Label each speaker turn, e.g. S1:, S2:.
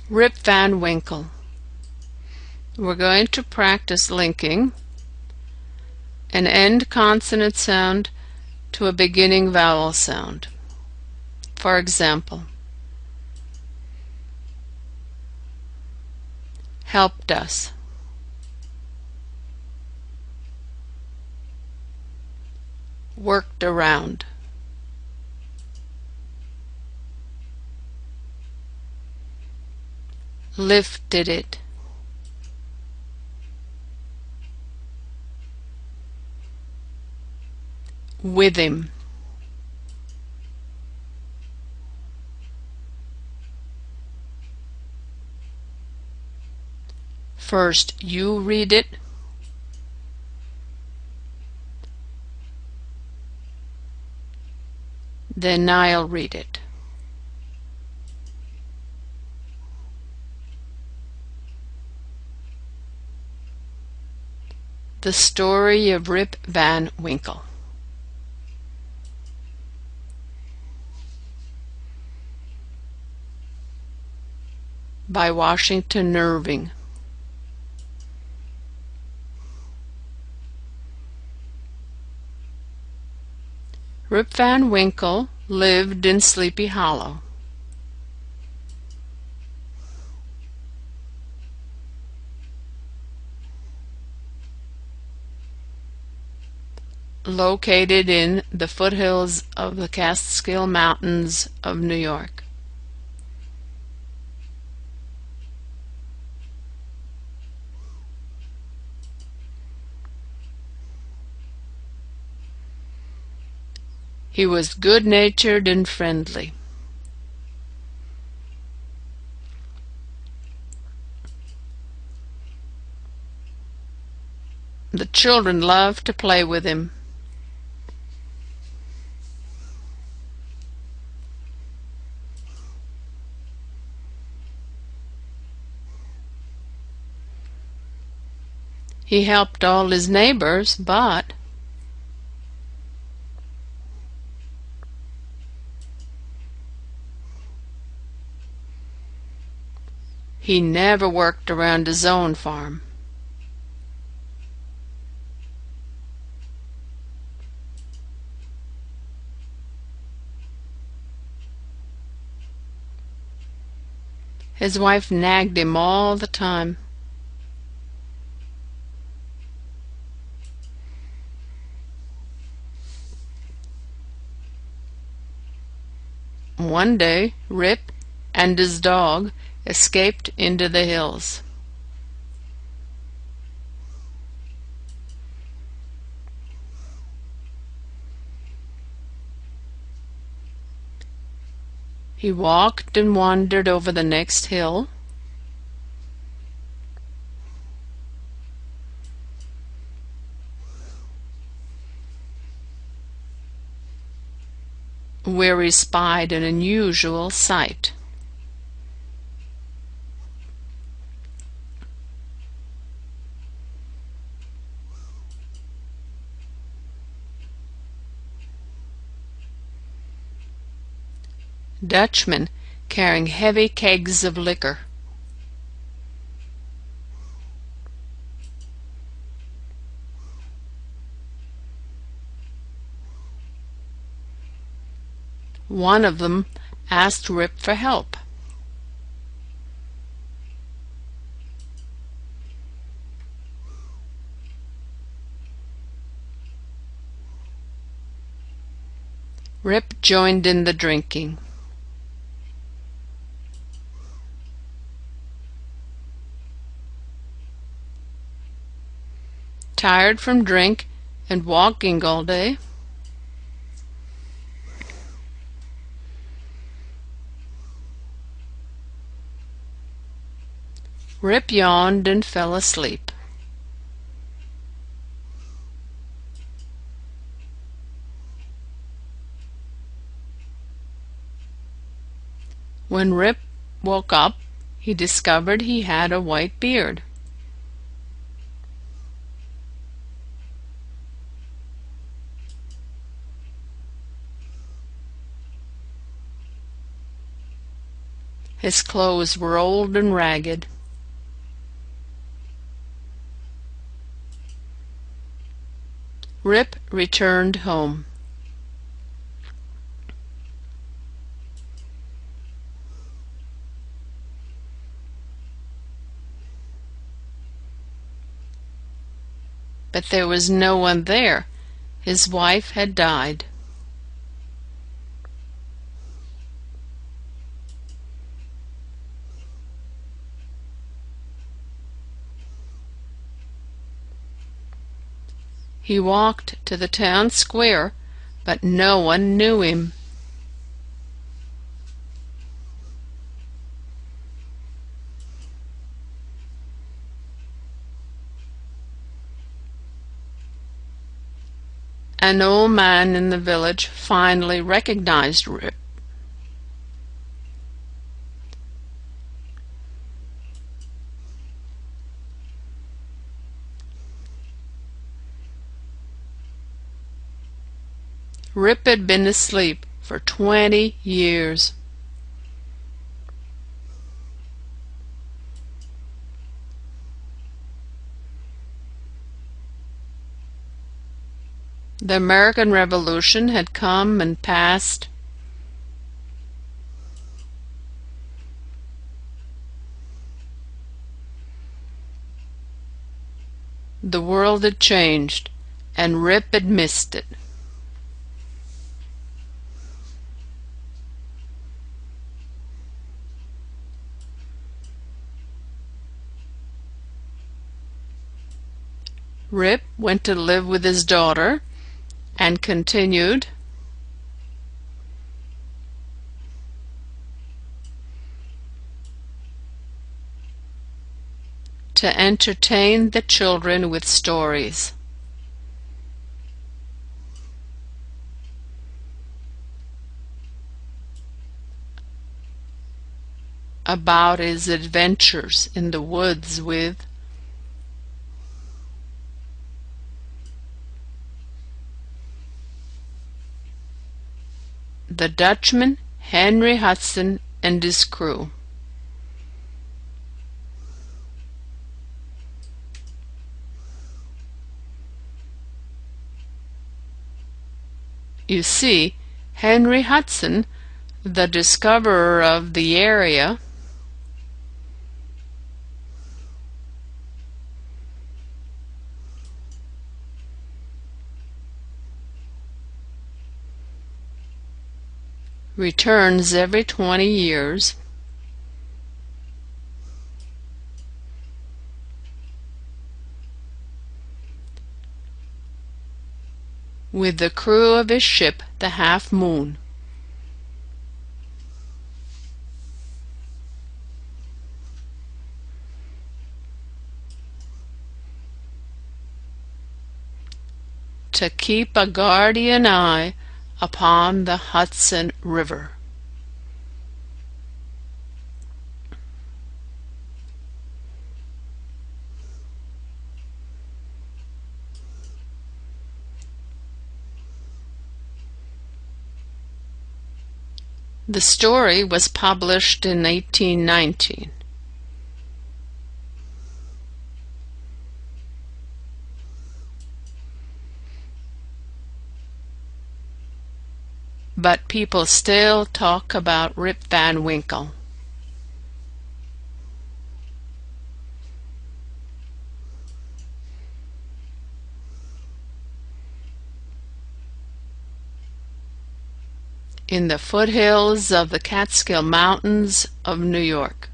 S1: Rip Van Winkle. We're going to practice linking an end consonant sound to a beginning vowel sound. For example, helped us, worked around, lifted it, with him, first you read it, then I'll read it. The Story of Rip Van Winkle. By Washington Irving. Rip Van Winkle lived in Sleepy Hollow. Located in the foothills of the Catskill Mountains of New York. He was good-natured and friendly. The children loved to play with him. He helped all his neighbors, but he never worked around his own farm. His wife nagged him all the time. One day, Rip and his dog escaped into the hills. He walked and wandered over the next hill, where he spied an unusual sight. Dutchmen carrying heavy kegs of liquor. One of them asked Rip for help. Rip joined in the drinking. Tired from drink and walking all day, Rip yawned and fell asleep. When Rip woke up, he discovered he had a white beard. His clothes were old and ragged. Rip returned home. But there was no one there. His wife had died. He walked to the town square, but no one knew him. An old man in the village finally recognized Rip. Rip had been asleep for 20 years. The American Revolution had come and passed. The world had changed, and Rip had missed it. Rip went to live with his daughter and continued to entertain the children with stories. About his adventures in the woods with the Dutchman Henry Hudson and his crew. You see, Henry Hudson, the discoverer of the area, returns every 20 years with the crew of his ship, the Half Moon. To keep a guardian eye upon the Hudson River. The story was published in 1819. But people still talk about Rip Van Winkle. In the foothills of the Catskill Mountains of New York.